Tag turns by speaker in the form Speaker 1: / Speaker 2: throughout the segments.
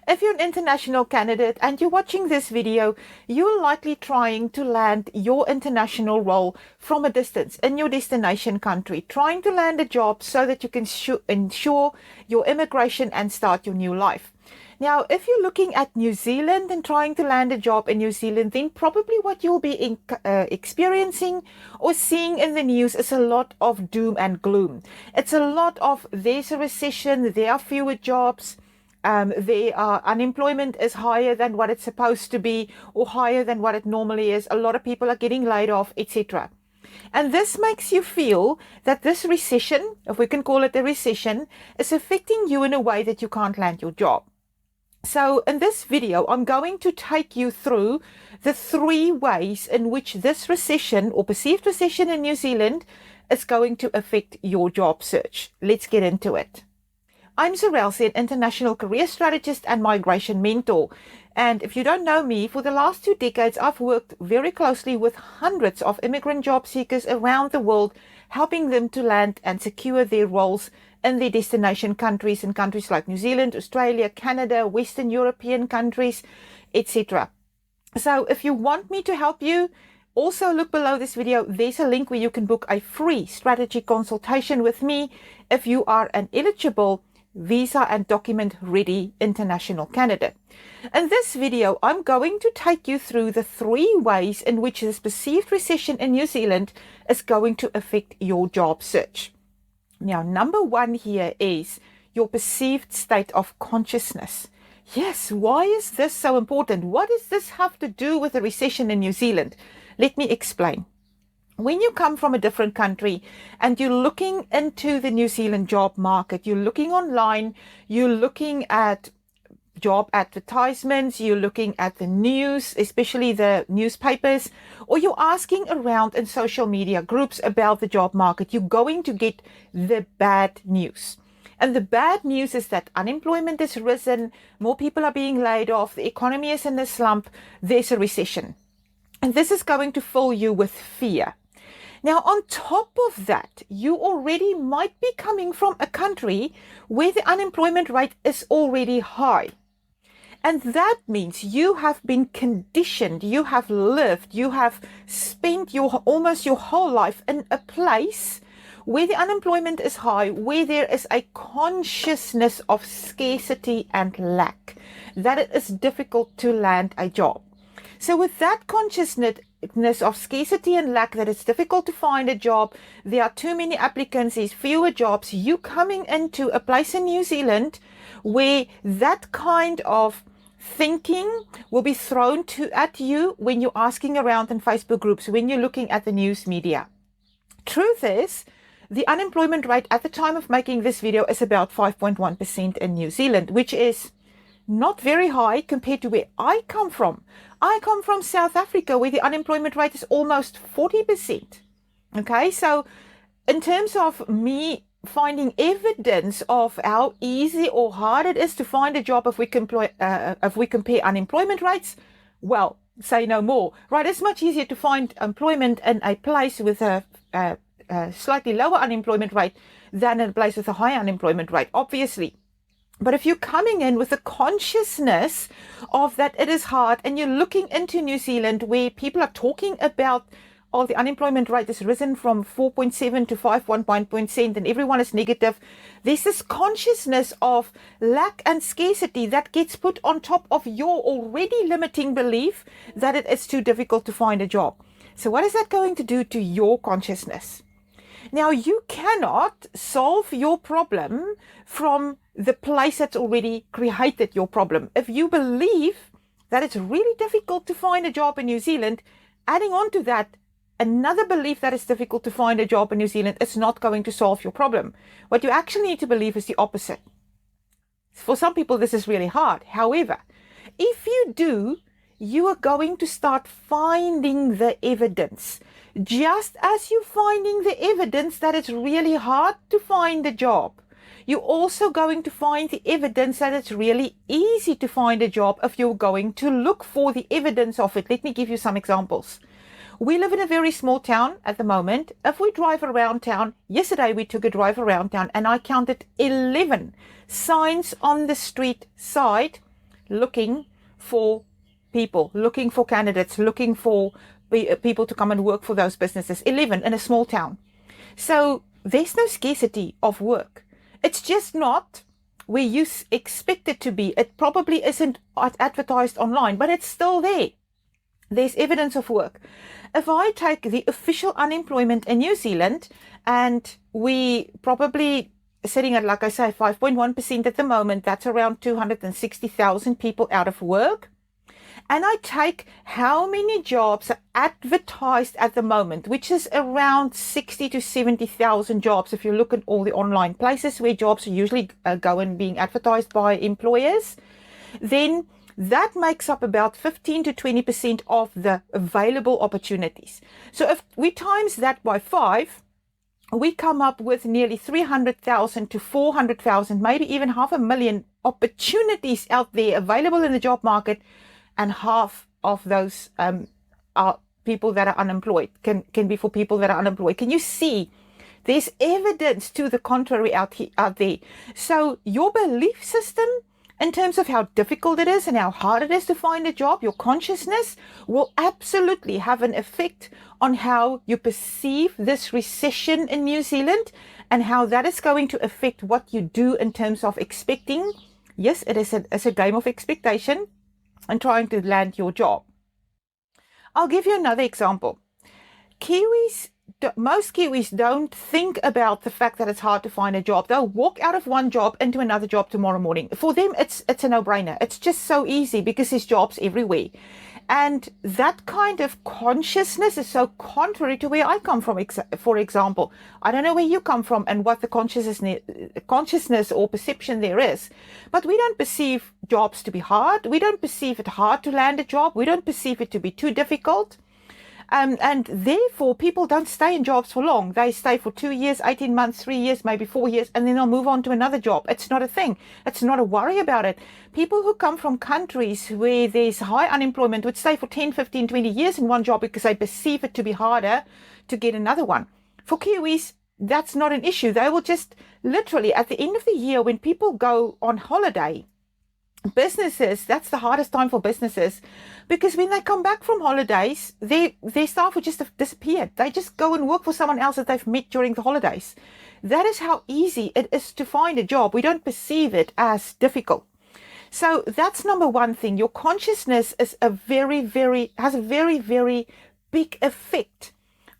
Speaker 1: If you're an international candidate and you're watching this video, you're likely trying to land your international role from a distance in your destination country, trying to land a job so that you can ensure your immigration and start your new life. Now, if you're looking at New Zealand and trying to land a job in New Zealand, then probably what you'll be experiencing or seeing in the news is a lot of doom and gloom. It's a lot of there's a recession, there are fewer jobs, unemployment is higher than what it's supposed to be or higher than what it normally is. A lot of people are getting laid off, etc. And this makes you feel that this recession, if we can call it a recession, is affecting you in a way that you can't land your job. So in this video, I'm going to take you through the 3 ways in which this recession or perceived recession in New Zealand is going to affect your job search. Let's get into it. I'm Zarelsi, an international career strategist and migration mentor. And if you don't know me, for the last 2 decades, I've worked very closely with hundreds of immigrant job seekers around the world, helping them to land and secure their roles in their destination countries, in countries like New Zealand, Australia, Canada, Western European countries, etc. So if you want me to help you, also look below this video. There's a link where you can book a free strategy consultation with me if you are an eligible visa and document ready international candidate. In this video, I'm going to take you through the 3 ways in which this perceived recession in New Zealand is going to affect your job search. Now, number 1 here is your perceived state of consciousness. Yes, why is this so important? What does this have to do with the recession in New Zealand? Let me explain. When you come from a different country and you're looking into the New Zealand job market, you're looking online, you're looking at job advertisements, you're looking at the news, especially the newspapers, or you're asking around in social media groups about the job market, you're going to get the bad news. And the bad news is that unemployment has risen, more people are being laid off, the economy is in a slump, there's a recession. And this is going to fill you with fear. Now, on top of that, you already might be coming from a country where the unemployment rate is already high. And that means you have been conditioned, you have lived, you have spent almost your whole life in a place where the unemployment is high, where there is a consciousness of scarcity and lack, that it is difficult to land a job. So with that consciousness of scarcity and lack, that it's difficult to find a job, there are too many applicants, there's fewer jobs, you coming into a place in New Zealand where that kind of thinking will be thrown at you when you're asking around in Facebook groups, when you're looking at the news media. Truth is, the unemployment rate at the time of making this video is about 5.1% in New Zealand, which is not very high compared to where I come from. I come from South Africa, where the unemployment rate is almost 40%. Okay, so in terms of me finding evidence of how easy or hard it is to find a job if we compare unemployment rates, well, say no more, right? It's much easier to find employment in a place with a slightly lower unemployment rate than in a place with a high unemployment rate, obviously. But if you're coming in with the consciousness of that it is hard, and you're looking into New Zealand where people are talking about, oh, the unemployment rate has risen from 4.7 to 5.1%, and everyone is negative, there's this consciousness of lack and scarcity that gets put on top of your already limiting belief that it is too difficult to find a job. So what is that going to do to your consciousness? Now, you cannot solve your problem from the place that's already created your problem. If you believe that it's really difficult to find a job in New Zealand, adding on to that another belief that it's difficult to find a job in New Zealand is not going to solve your problem. What you actually need to believe is the opposite. For some people, this is really hard. However, if you do, you are going to start finding the evidence. Just as you're finding the evidence that it's really hard to find a job, you're also going to find the evidence that it's really easy to find a job if you're going to look for the evidence of it. Let me give you some examples. We live in a very small town at the moment. If we drive around town, yesterday we took a drive around town and I counted 11 signs on the street side looking for people, looking for candidates, looking for people to come and work for those businesses. 11 in a small town. So there's no scarcity of work. It's just not where you expect it to be. It probably isn't advertised online, but it's still there. There's evidence of work. If I take the official unemployment in New Zealand, and we probably sitting at, like I say, 5.1% at the moment, that's around 260,000 people out of work. And I take how many jobs are advertised at the moment, which is around 60 to 70,000 jobs. If you look at all the online places where jobs are usually going being advertised by employers, then that makes up about 15 to 20% of the available opportunities. So if we times that by 5, we come up with nearly 300,000 to 400,000, maybe even 500,000 opportunities out there available in the job market. And half of those are people that are unemployed, can be for people that are unemployed. Can you see? There's evidence to the contrary out there. So your belief system in terms of how difficult it is and how hard it is to find a job, your consciousness will absolutely have an effect on how you perceive this recession in New Zealand and how that is going to affect what you do in terms of expecting. Yes, it's a game of expectation and trying to land your job. I'll give you another example. Most Kiwis don't think about the fact that it's hard to find a job. They'll walk out of one job into another job tomorrow morning. For them, it's a no-brainer. It's just so easy because there's jobs everywhere. And that kind of consciousness is so contrary to where I come from. For example, I don't know where you come from and what the consciousness or perception there is, but we don't perceive jobs to be hard. We don't perceive it hard to land a job. We don't perceive it to be too difficult. And therefore, people don't stay in jobs for long. They stay for 2 years, 18 months, 3 years, maybe 4 years, and then they'll move on to another job. It's not a thing. It's not a worry about it. People who come from countries where there's high unemployment would stay for 10, 15, 20 years in one job because they perceive it to be harder to get another one. For Kiwis, that's not an issue. They will just literally, at the end of the year, when people go on holiday, businesses, that's the hardest time for businesses, because when they come back from holidays, their staff will just have disappeared. They just go and work for someone else that they've met during the holidays. That is how easy it is to find a job. We don't perceive it as difficult. So that's number one thing. Your consciousness is has a very, very big effect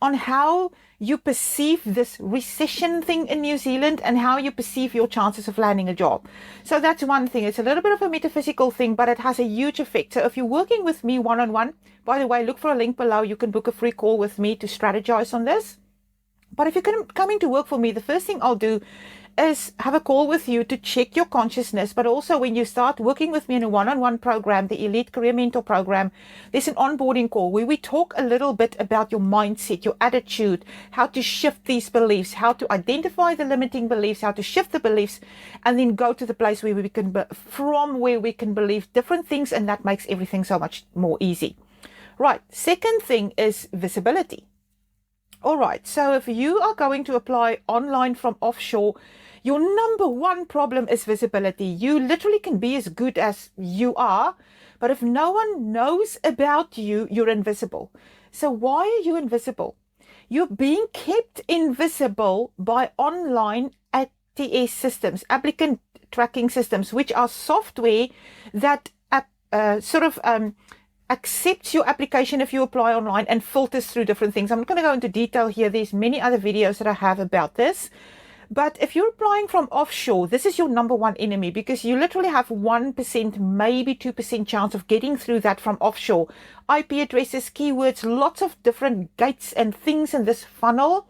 Speaker 1: on how you perceive this recession thing in New Zealand and how you perceive your chances of landing a job. So that's one thing. It's a little bit of a metaphysical thing, but it has a huge effect. So if you're working with me one-on-one, by the way, look for a link below. You can book a free call with me to strategize on this. But if you're coming to work for me, the first thing I'll do is have a call with you to check your consciousness. But also when you start working with me in a one-on-one program, the Elite Career Mentor program, there's an onboarding call where we talk a little bit about your mindset, your attitude, how to shift these beliefs, how to identify the limiting beliefs, how to shift the beliefs, and then go to the place where we can, from where we can believe different things, and that makes everything so much more easy. Right. Second thing is visibility. All right. So if you are going to apply online from offshore, your number one problem is visibility. You literally can be as good as you are, but if no one knows about you, you're invisible. So why are you invisible? You're being kept invisible by online ATS systems, applicant tracking systems, which are software that accepts your application if you apply online and filters through different things. I'm not going to go into detail here. There's many other videos that I have about this. But if you're applying from offshore, this is your number one enemy, because you literally have 1%, maybe 2% chance of getting through that from offshore. IP addresses, keywords, lots of different gates and things in this funnel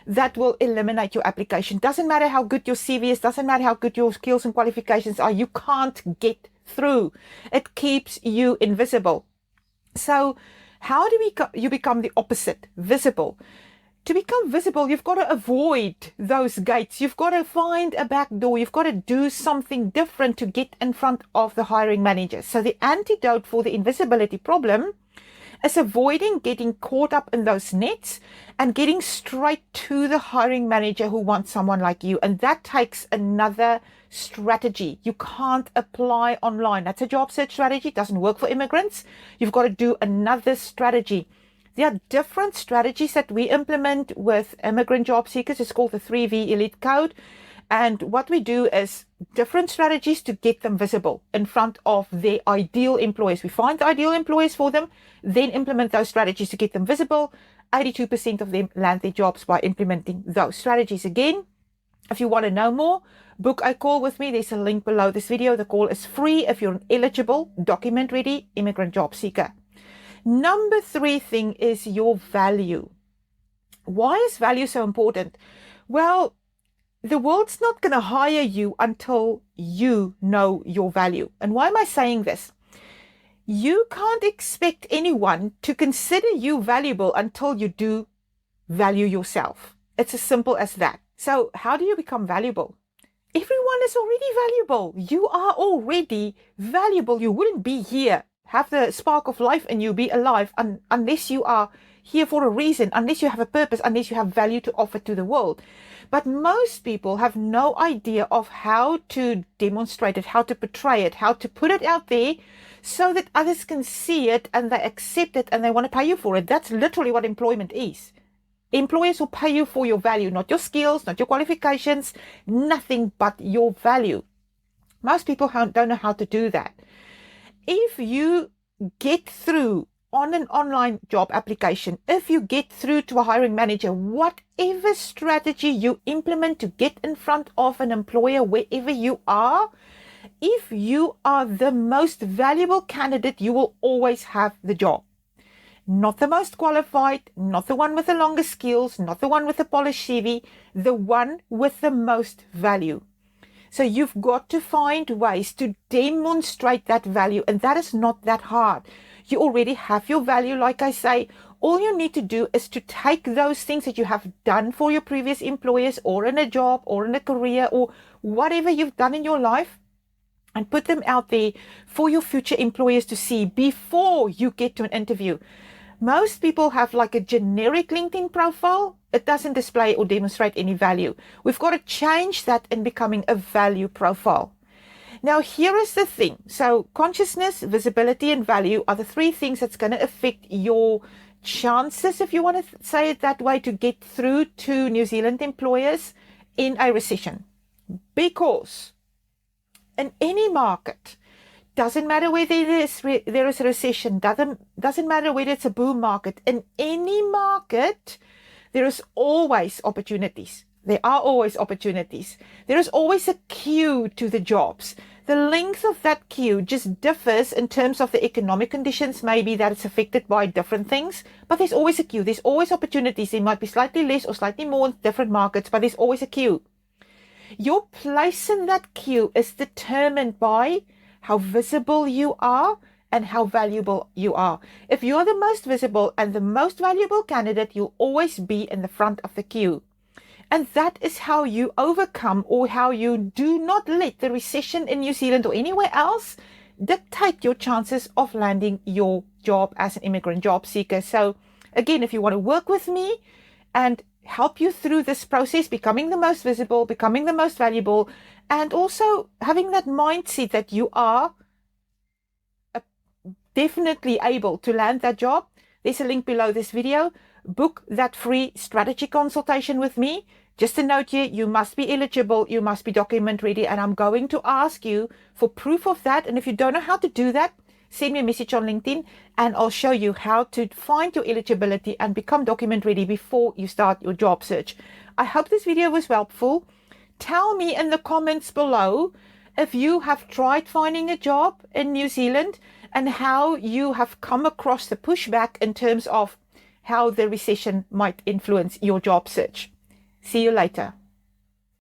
Speaker 1: that will eliminate your application. Doesn't matter how good your CV is, doesn't matter how good your skills and qualifications are, you can't get through. It keeps you invisible. So how do you become the opposite, visible? To become visible, you've got to avoid those gates. You've got to find a back door. You've got to do something different to get in front of the hiring managers. So the antidote for the invisibility problem is avoiding getting caught up in those nets and getting straight to the hiring manager who wants someone like you. And that takes another strategy. You can't apply online. That's a job search strategy. It doesn't work for immigrants. You've got to do another strategy. There are different strategies that we implement with immigrant job seekers. It's called the 3V Elite Code. And what we do is different strategies to get them visible in front of their ideal employers. We find the ideal employers for them, then implement those strategies to get them visible. 82% of them land their jobs by implementing those strategies. Again, if you want to know more, book a call with me. There's a link below this video. The call is free if you're an eligible, document-ready immigrant job seeker. Number 3 thing is your value. Why is value so important? Well, the world's not going to hire you until you know your value. And why am I saying this? You can't expect anyone to consider you valuable until you do value yourself. It's as simple as that. So how do you become valuable? Everyone is already valuable. You are already valuable. You wouldn't be here, have the spark of life in you, be alive, unless you are here for a reason, unless you have a purpose, unless you have value to offer to the world. But most people have no idea of how to demonstrate it, how to portray it, how to put it out there so that others can see it and they accept it and they want to pay you for it. That's literally what employment is. Employers will pay you for your value, not your skills, not your qualifications, nothing but your value. Most people don't know how to do that. If you get through on an online job application, if you get through to a hiring manager, whatever strategy you implement to get in front of an employer, wherever you are, if you are the most valuable candidate, you will always have the job. Not the most qualified, not the one with the longest skills, not the one with the polished CV, the one with the most value. So you've got to find ways to demonstrate that value, and that is not that hard. You already have your value, like I say. All you need to do is to take those things that you have done for your previous employers or in a job or in a career or whatever you've done in your life and put them out there for your future employers to see before you get to an interview. Most people have like a generic LinkedIn profile. It doesn't display or demonstrate any value. We've got to change that in becoming a value profile. Now, here is the thing. So consciousness, visibility, and value are the 3 things that's going to affect your chances, if you want to say it that way, to get through to New Zealand employers in a recession. Because in any market, doesn't matter whether there is a recession, doesn't matter whether it's a boom market. In any market, there is always opportunities. There are always opportunities. There is always a queue to the jobs. The length of that queue just differs in terms of the economic conditions, maybe that it's affected by different things, but there's always a queue. There's always opportunities. There might be slightly less or slightly more in different markets, but there's always a queue. Your place in that queue is determined by how visible you are and how valuable you are. If you are the most visible and the most valuable candidate, you'll always be in the front of the queue. And that is how you overcome, or how you do not let the recession in New Zealand or anywhere else dictate your chances of landing your job as an immigrant job seeker. So again, if you want to work with me and help you through this process, becoming the most visible, becoming the most valuable, and also having that mindset that you are definitely able to land that job, there's a link below this video. Book that free strategy consultation with me. Just a note here, you must be eligible, you must be document ready, and I'm going to ask you for proof of that. And if you don't know how to do that, send me a message on LinkedIn and I'll show you how to find your eligibility and become document ready before you start your job search. I hope this video was helpful. Tell me in the comments below if you have tried finding a job in New Zealand and how you have come across the pushback in terms of how the recession might influence your job search. See you later.